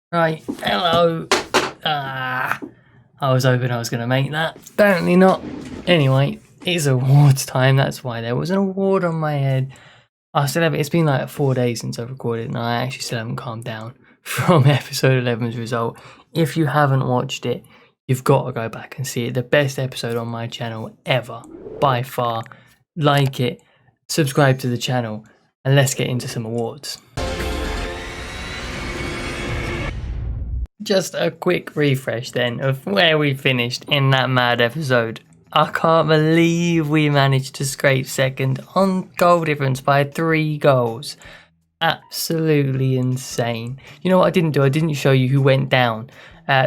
Right, hello. I was hoping I was going to make that. Apparently not. Anyway, it's awards time. That's why there was an award on my head. I still have. It's been like 4 days since I've recorded, and I actually still haven't calmed down from episode 11's result. If you haven't watched it, you've got to go back and see it. The best episode on my channel ever, by far. Like it, subscribe to the channel, and let's get into some awards. Just a quick refresh then of where we finished in that mad episode. I can't believe we managed to scrape second on goal difference by 3 goals. Absolutely insane. You know what I didn't do? I didn't show you who went down.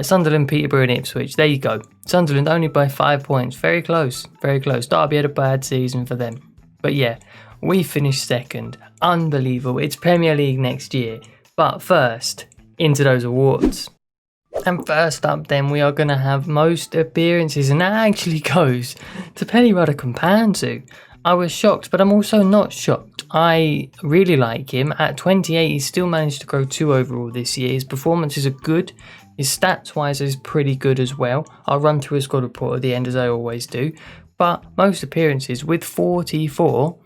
Sunderland, Peterborough and Ipswich. There you go. Sunderland only by 5 points. Very close. Very close. Derby had a bad season for them. But yeah, we finished second. Unbelievable. It's Premier League next year. But first, into those awards. And first up then, we are going to have most appearances, and that actually goes to Pelly Ruddock-Panzu. I was shocked, but I'm also not shocked. I really like him. At 28, he still managed to grow 2 overall this year. His performances are good. His stats-wise is pretty good as well. I'll run through a squad report at the end, as I always do. But most appearances, with 44,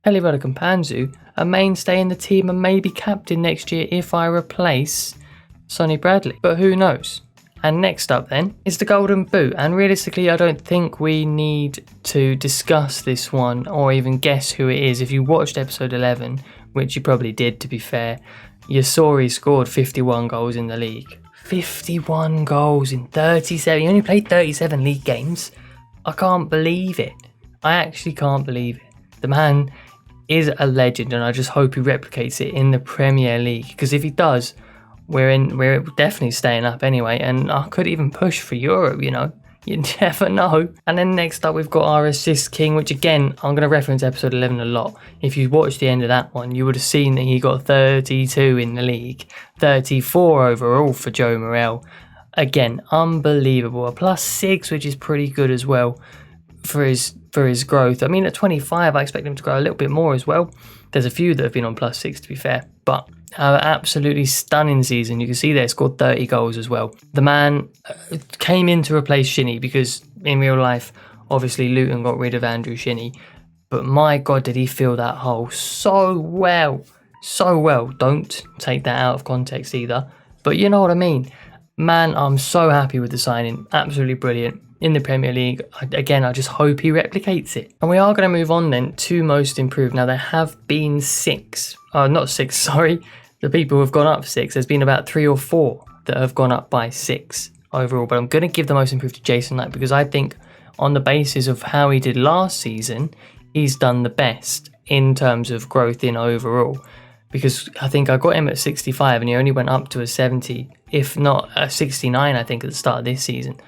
Pelly Ruddock-Panzu, a mainstay in the team and maybe captain next year if I replace Sonny Bradley, but who knows. And next up then is the Golden Boot, and realistically I don't think we need to discuss this one or even guess who it is. If you watched episode 11, which you probably did to be fair, you saw he scored 51 goals in the league. 51 goals in 37, he only played 37 league games. I can't believe it. I actually can't believe it. The man is a legend, and I just hope he replicates it in the Premier League, because if he does, we're definitely staying up anyway, and I could even push for Europe, you know. You never know. And then next up we've got our assist king, which again, I'm going to reference episode 11 a lot. If you watched the end of that one, you would have seen that he got 32 in the league, 34 overall for Joe Morrell. Again, unbelievable. A +6, which is pretty good as well for his growth. I mean, at 25, I expect him to grow a little bit more as well. There's a few that have been on +6 to be fair, but absolutely stunning season. You can see there, scored 30 goals as well. The man came in to replace Shinnie, because in real life, obviously Luton got rid of Andrew Shinnie, but my God, did he fill that hole so well. So well. Don't take that out of context either, but you know what I mean. Man, I'm so happy with the signing. Absolutely brilliant. In the Premier League, again, I just hope he replicates it. And we are going to move on then to most improved. Now, there have been 6. Not 6, sorry. The people who have gone up 6. There's been about 3 or 4 that have gone up by 6 overall. But I'm going to give the most improved to Jason Knight, because I think on the basis of how he did last season, he's done the best in terms of growth in overall. Because I think I got him at 65 and he only went up to a 70, if not a 69, I think, at the start of this season.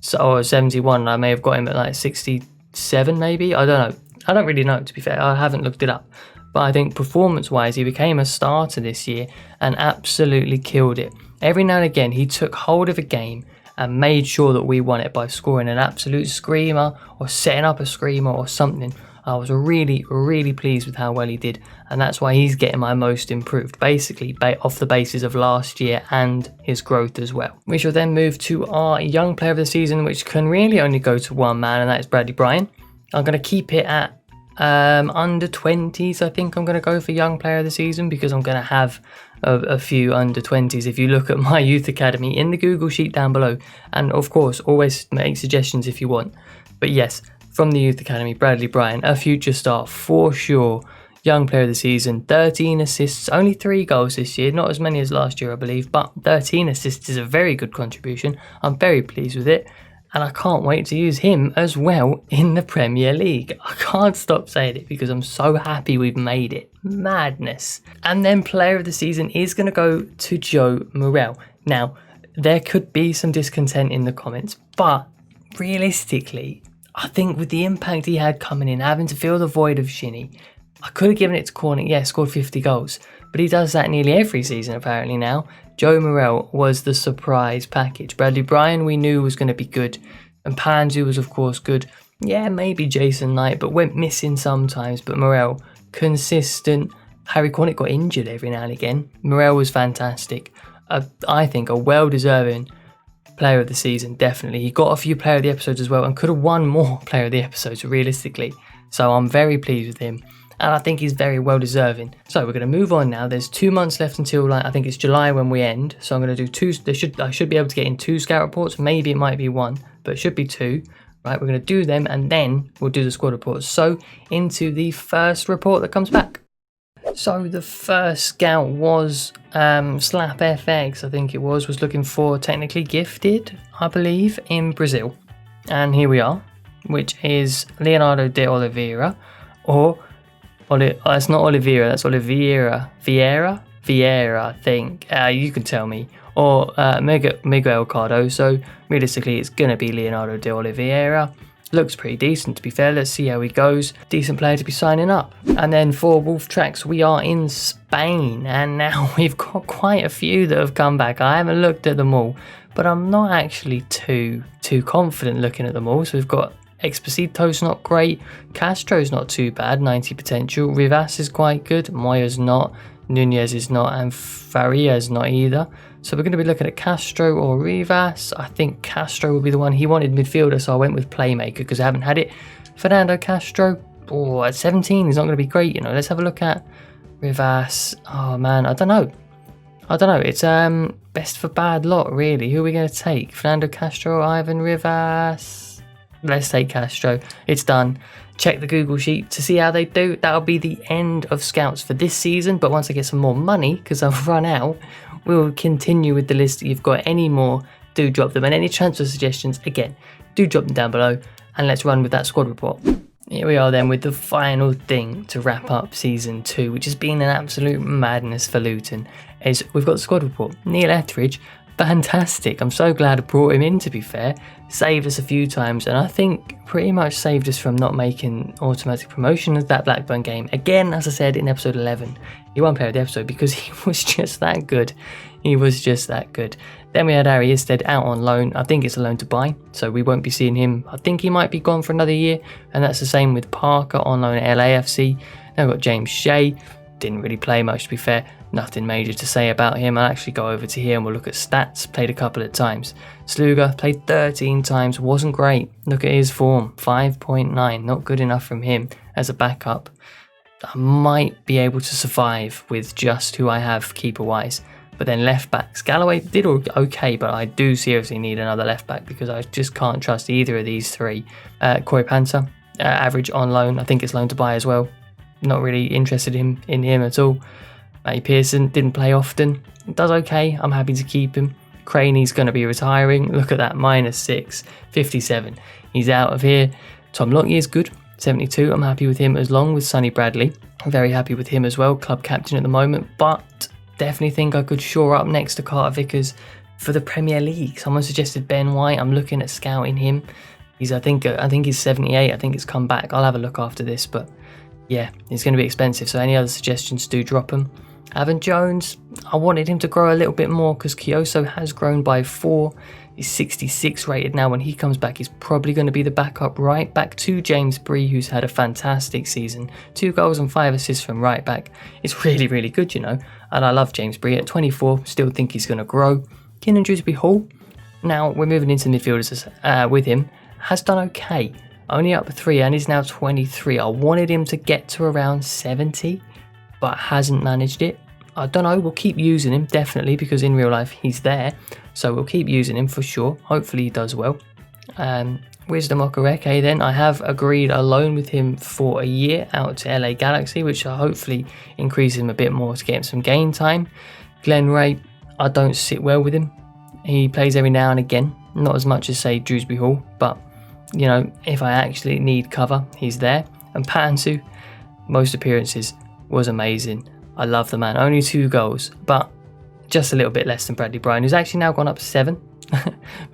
So, or 71, I may have got him at like 67 maybe, I don't know. I don't really know, to be fair, I haven't looked it up. But I think performance-wise, he became a starter this year and absolutely killed it. Every now and again, he took hold of a game and made sure that we won it by scoring an absolute screamer or setting up a screamer or something. I was really, really pleased with how well he did, and that's why he's getting my most improved, basically off the basis of last year and his growth as well. We shall then move to our young player of the season, which can really only go to one man, and that is Bradley Bryan. I'm going to keep it at under 20s. I think I'm going to go for young player of the season, because I'm going to have a few under 20s. If you look at my youth academy in the Google sheet down below, and of course always make suggestions if you want, but yes, from the youth academy, Bradley Bryan, a future star for sure. Young player of the season, 13 assists, only 3 goals this year, not as many as last year I believe, but 13 assists is a very good contribution. I'm very pleased with it, and I can't wait to use him as well in the Premier League. I can't stop saying it because I'm so happy we've made it. Madness. And then player of the season is going to go to Joe Morrell. Now, there could be some discontent in the comments, but realistically, I think with the impact he had coming in, having to fill the void of Shinnie, I could have given it to Cornick. Yeah, scored 50 goals, but he does that nearly every season apparently now. Joe Morrell was the surprise package. Bradley Bryan we knew was going to be good, and Panzu was of course good. Yeah, maybe Jason Knight, but went missing sometimes. But Morrell, consistent. Harry Cornick got injured every now and again. Morrell was fantastic. I think, a well-deserving player of the season, definitely. He got a few player of the episodes as well and could have won more player of the episodes, realistically. So I'm very pleased with him. And I think he's very well deserving. So we're going to move on now. There's 2 months left until, I think it's July when we end. So I'm going to do two. I should be able to get in 2 scout reports. Maybe it might be 1, but it should be 2. Right, we're going to do them and then we'll do the squad reports. So into the first report that comes back. So the first scout was Slap FX, I think it was looking for technically gifted, I believe, in Brazil. And here we are, which is Leonardo de Oliveira, or it's not Oliveira, that's Oliveira. Vieira, I think. You can tell me. Or Miguel Cardoso. Realistically, it's going to be Leonardo de Oliveira. Looks pretty decent, to be fair. Let's see how he goes. Decent player to be signing up. And then for Wolf Tracks, we are in Spain. And now we've got quite a few that have come back. I haven't looked at them all, but I'm not actually too confident looking at them all. So we've got Exposito's not great. Castro's not too bad, 90 potential. Rivas is quite good. Moya's not. Nunez is not. And Faria's not either. So we're going to be looking at Castro or Rivas. I think Castro will be the one. He wanted midfielder, so I went with playmaker because I haven't had it. Fernando Castro, at 17, he's not going to be great, you know. Let's have a look at Rivas. Oh, man, I don't know. It's best for bad lot, really. Who are we going to take? Fernando Castro or Ivan Rivas? Let's take Castro. It's done. Check the Google sheet to see how they do. That'll be the end of scouts for this season. But once I get some more money, because I've run out, we'll continue with the list. If you've got any more, do drop them. And any transfer suggestions, again, do drop them down below. And let's run with that squad report. Here we are then with the final thing to wrap up season 2, which has been an absolute madness for Luton, is we've got the squad report. Neil Etheridge, fantastic. I'm so glad I brought him in, to be fair. Saved us a few times, and I think pretty much saved us from not making automatic promotion of that Blackburn game. Again, as I said in episode 11, he won player of the episode because he was just that good. Then we had Ari Isted out on loan. I think it's a loan to buy, so we won't be seeing him. I think he might be gone for another year, and that's the same with Parker on loan at LAFC. Then we've got James Shea. Didn't really play much, to be fair. Nothing major to say about him. I'll actually go over to here and we'll look at stats. Played a couple of times. Sluga played 13 times. Wasn't great. Look at his form. 5.9. Not good enough from him as a backup. I might be able to survive with just who I have keeper-wise. But then left backs. Galloway did okay, but I do seriously need another left back because I just can't trust either of these three. Corey Panther, average on loan. I think it's loan to buy as well. Not really interested in him at all. Matty Pearson didn't play often. Does okay. I'm happy to keep him. Craney's going to be retiring. Look at that, -6, 57. He's out of here. Tom Lockyer is good, 72. I'm happy with him, as long with Sonny Bradley. I'm very happy with him as well. Club captain at the moment, but definitely think I could shore up next to Carter Vickers for the Premier League. Someone suggested Ben White. I'm looking at scouting him. I think he's 78. I think it's come back. I'll have a look after this, but yeah, it's going to be expensive. So any other suggestions, do drop them. Evan Jones, I wanted him to grow a little bit more because Kyoso has grown by 4. He's 66 rated now. When he comes back, he's probably going to be the backup right back to James Bree, who's had a fantastic season. 2 goals and 5 assists from right back. It's really, really good, you know. And I love James Bree at 24. Still think he's going to grow. Keenan Dewsbury Hall. Now we're moving into midfielders with him. Has done okay. Only up 3 and he's now 23. I wanted him to get to around 70, but hasn't managed it. I don't know, we'll keep using him, definitely, because in real life he's there. So we'll keep using him for sure. Hopefully he does well. Wisdom Okereke then, I have agreed a loan with him for a year out to LA Galaxy, which will hopefully increase him a bit more to get him some game time. Glenn Ray, I don't sit well with him. He plays every now and again, not as much as say Dewsbury Hall, but you know, if I actually need cover, he's there. And Pansu, most appearances, was amazing. I love the man. Only 2 goals, but just a little bit less than Bradley Bryan, who's actually now gone up 7.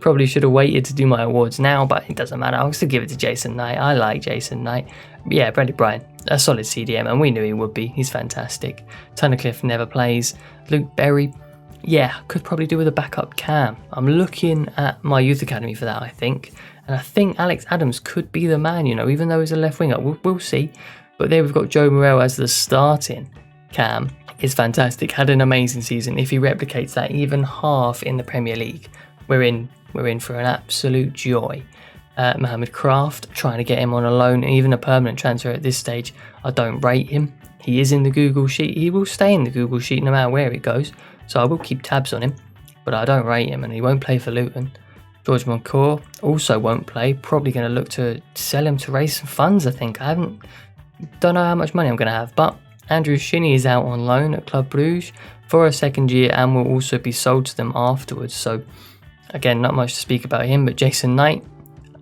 Probably should have waited to do my awards now, but it doesn't matter. I'll still give it to Jason Knight. I like Jason Knight. But yeah, Bradley Bryan, a solid CDM, and we knew he would be. He's fantastic. Tunnicliffe never plays. Luke Berry, yeah, could probably do with a backup cam. I'm looking at my youth academy for that, I think. And I think Alex Adams could be the man, you know, even though he's a left winger. We'll see. But there we've got Joe Morel as the starting cam. is fantastic. Had an amazing season. If he replicates that even half in the Premier League, we're in for an absolute joy. Mohamed Kraft, trying to get him on a loan, even a permanent transfer at this stage. I don't rate him. He is in the Google sheet. He will stay in the Google sheet no matter where he goes. So I will keep tabs on him, but I don't rate him, and he won't play for Luton. George Moncourt also won't play. Probably going to look to sell him to raise some funds, I think. Don't know how much money I'm going to have, but Andrew Shinnie is out on loan at Club Brugge for a second year and will also be sold to them afterwards. So again, not much to speak about him, but Jason Knight,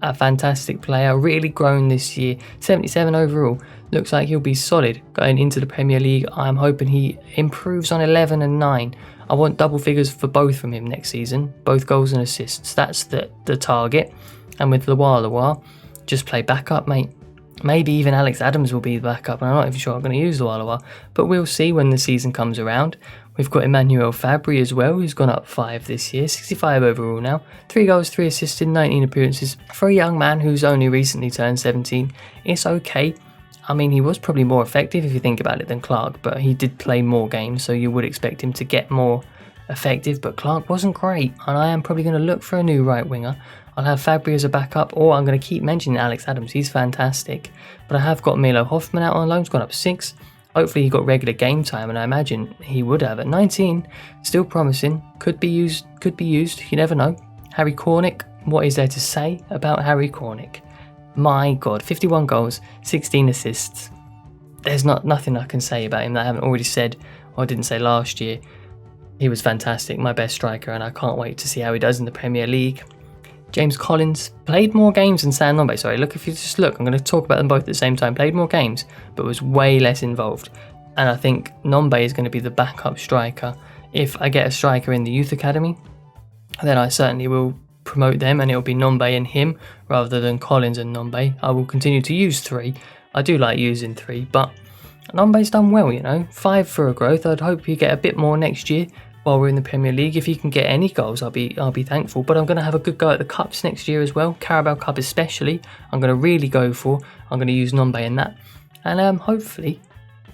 a fantastic player, really grown this year, 77 overall. Looks like he'll be solid going into the Premier League. I'm hoping he improves on 11 and 9. I want double figures for both from him next season, both goals and assists. That's the target. And with Luwalawa, just play backup, mate. Maybe even Alex Adams will be the backup, and I'm not even sure I'm going to use Luwalawa, but we'll see when the season comes around. We've got Emmanuel Fabry as well, who's gone up 5 this year, 65 overall now, 3 goals, 3 assists in 19 appearances. For a young man who's only recently turned 17, it's okay. I mean, he was probably more effective if you think about it than Clark, but he did play more games, so you would expect him to get more effective, but Clark wasn't great, and I am probably going to look for a new right winger. I'll have Fabry as a backup, or I'm going to keep mentioning Alex Adams. He's fantastic, but I have got Milo Hoffman out on loan. He's gone up 6. Hopefully he got regular game time, and I imagine he would have. At 19, still promising, could be used, you never know. Harry Cornick, what is there to say about Harry Cornick? My God, 51 goals, 16 assists. There's nothing I can say about him that I haven't already said, or didn't say last year. He was fantastic, my best striker, and I can't wait to see how he does in the Premier League. James Collins played more games than Sam Nombe. Sorry, look, if you just look, I'm going to talk about them both at the same time. Played more games, but was way less involved. And I think Nombe is going to be the backup striker. If I get a striker in the youth academy, then I certainly will promote them, and it'll be Nombe and him rather than Collins and Nombe. I will continue to use 3. I do like using 3, but Nombe's done well, 5 for a growth. I'd hope you get a bit more next year while we're in the Premier League. If he can get any goals, I'll be thankful. But I'm going to have a good go at the Cups next year as well. Carabao Cup especially, I'm going to really go for. I'm going to use Nombe in that. And hopefully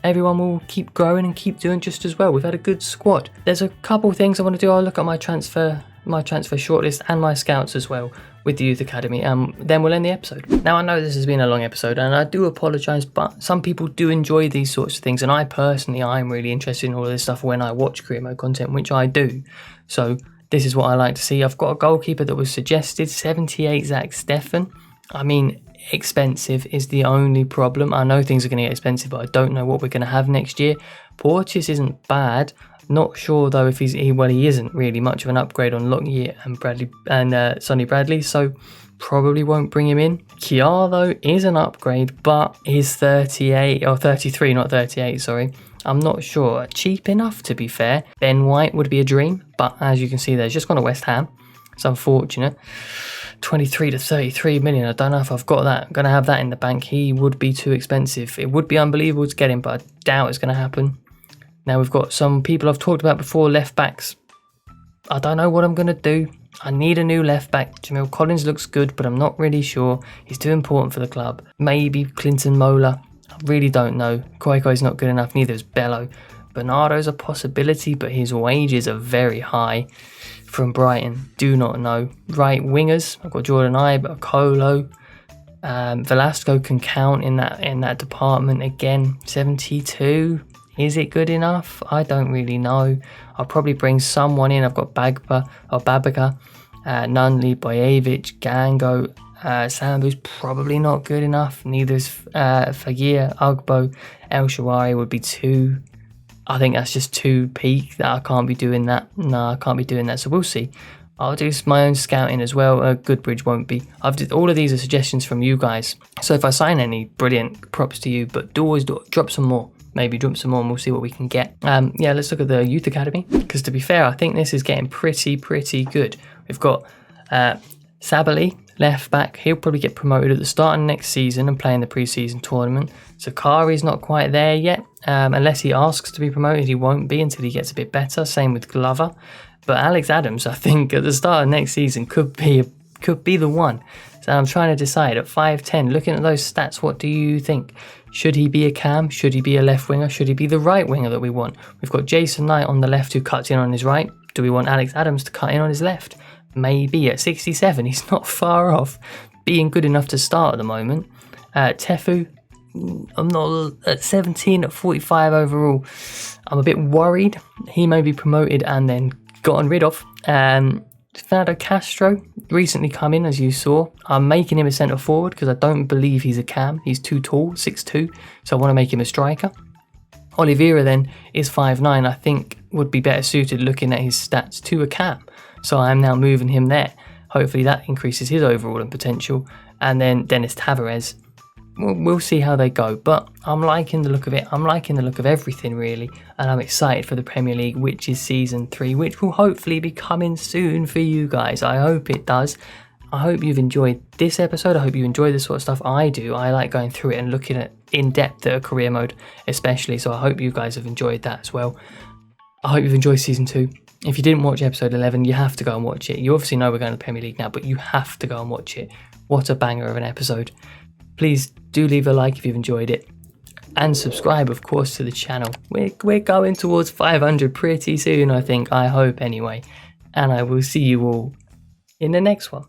everyone will keep growing and keep doing just as well. We've had a good squad. There's a couple things I want to do. I'll look at my transfer shortlist and my scouts as well with the youth academy, and then we'll end the episode. Now, I know this has been a long episode, and I do apologise, but some people do enjoy these sorts of things, and I'm really interested in all of this stuff when I watch career mode content, which I do. So this is what I like to see. I've got a goalkeeper that was suggested, 78 Zach Steffen. I mean, expensive is the only problem. I know things are going to get expensive, but I don't know what we're going to have next year. Porteous isn't bad. Not sure though if he isn't really much of an upgrade on Lockyer and Bradley and Sonny Bradley, so probably won't bring him in. Kiar though is an upgrade, but he's 38 or 33, not 38. Sorry, I'm not sure. Cheap enough to be fair. Ben White would be a dream, but as you can see, there's just gone to West Ham. It's unfortunate. 23 to 33 million. I don't know if I've got that. I'm going to have that in the bank. He would be too expensive. It would be unbelievable to get him, but I doubt it's going to happen. Now we've got some people I've talked about before, left backs. I don't know what I'm going to do. I need a new left back. Jamil Collins looks good, but I'm not really sure. He's too important for the club. Maybe Clinton Mola. I really don't know. Koiko's not good enough, neither is Bello. Bernardo's a possibility, but his wages are very high. From Brighton, do not know. Right wingers, I've got Jordan Ibe, Okolo. Velasco can count in that department again. 72. Is it good enough? I don't really know. I'll probably bring someone in. I've got Babaca, Nunley, Bojevic, Gango. Sambu's probably not good enough. Neither is Fagir, Ugbo. El Shawari would be 2. I think that's just too peak. That I can't be doing that. No, I can't be doing that. So we'll see. I'll do my own scouting as well. Goodbridge won't be. All of these are suggestions from you guys. So if I sign any, brilliant, props to you. But always drop some more. Maybe drop some more and we'll see what we can get. Yeah, let's look at the youth academy. Because to be fair, I think this is getting pretty good. We've got Sabali, left back. He'll probably get promoted at the start of next season and play in the pre-season tournament. Sakari's not quite there yet. Unless he asks to be promoted, he won't be until he gets a bit better. Same with Glover. But Alex Adams, I think, at the start of next season could be the one. So I'm trying to decide at 5'10", looking at those stats, what do you think? Should he be a cam? Should he be a left winger? Should he be the right winger that we want? We've got Jason Knight on the left who cuts in on his right. Do we want Alex Adams to cut in on his left? Maybe at 67, he's not far off being good enough to start at the moment. Tefu, I'm not at 17, at 45 overall. I'm a bit worried. He may be promoted and then gotten rid of. Fernando Castro recently come in, as you saw. I'm making him a centre forward because I don't believe he's a cam. He's too tall, 6'2", so I want to make him a striker. Oliveira then is 5'9", I think would be better suited looking at his stats to a cam. So I'm now moving him there. Hopefully that increases his overall and potential. And then Dennis Tavares. We'll see how they go, but I'm liking the look of it. I'm liking the look of everything, really, and I'm excited for the Premier League, which is Season 3, which will hopefully be coming soon for you guys. I hope it does. I hope you've enjoyed this episode. I hope you enjoy this sort of stuff. I do. I like going through it and looking at in depth at a career mode, especially, so I hope you guys have enjoyed that as well. I hope you've enjoyed Season 2. If you didn't watch episode 11, you have to go and watch it. You obviously know we're going to the Premier League now, but you have to go and watch it. What a banger of an episode. Please do leave a like if you've enjoyed it. And subscribe, of course, to the channel. We're going towards 500 pretty soon, I think. I hope, anyway. And I will see you all in the next one.